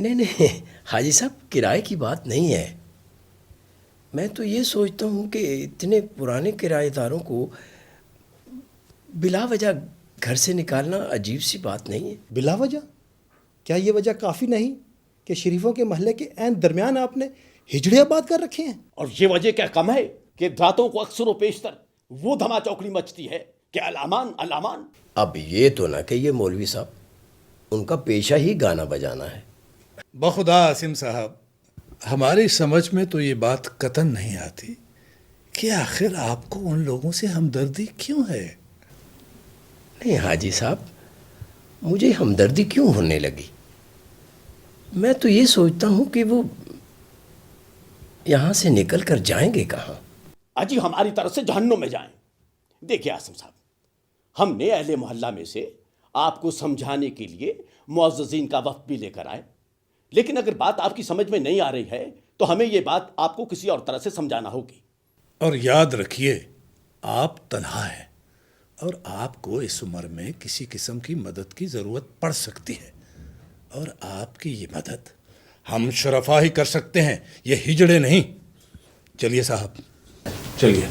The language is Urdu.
نہیں نہیں حاجی صاحب، کرائے کی بات نہیں ہے. میں تو یہ سوچتا ہوں کہ اتنے پرانے کرایہ داروں کو بلا وجہ گھر سے نکالنا عجیب سی بات نہیں ہے. بلا وجہ؟ کیا یہ وجہ کافی نہیں کہ شریفوں کے محلے کے عین درمیان آپ نے ہجڑے آباد کر رکھے ہیں؟ اور یہ وجہ کیا کم ہے کہ راتوں کو اکثر و بیشتر وہ دھما چوکڑی مچتی ہے کہ الامان الامان. اب یہ تو نہ کہ یہ مولوی صاحب ان کا پیشہ ہی گانا بجانا ہے. بخدا آسم صاحب، ہماری سمجھ میں تو یہ بات قطعاً نہیں آتی کہ آخر آپ کو ان لوگوں سے ہمدردی کیوں ہے؟ نہیں حاجی صاحب، مجھے ہمدردی کیوں ہونے لگی؟ میں تو یہ سوچتا ہوں کہ وہ یہاں سے نکل کر جائیں گے کہاں؟ اجی ہماری طرف سے جہنم میں جائیں. دیکھیے عاصم صاحب، ہم نے اہل محلہ میں سے آپ کو سمجھانے کے لیے معززین کا وفد بھی لے کر آئے، لیکن اگر بات آپ کی سمجھ میں نہیں آ رہی ہے تو ہمیں یہ بات آپ کو کسی اور طرح سے سمجھانا ہوگی. اور یاد رکھیے، آپ تنہا ہیں اور آپ کو اس عمر میں کسی قسم کی مدد کی ضرورت پڑ سکتی ہے، اور آپ کی یہ مدد ہم شرفا ہی کر سکتے ہیں، یہ ہجڑے نہیں. چلیے صاحب، چلیے.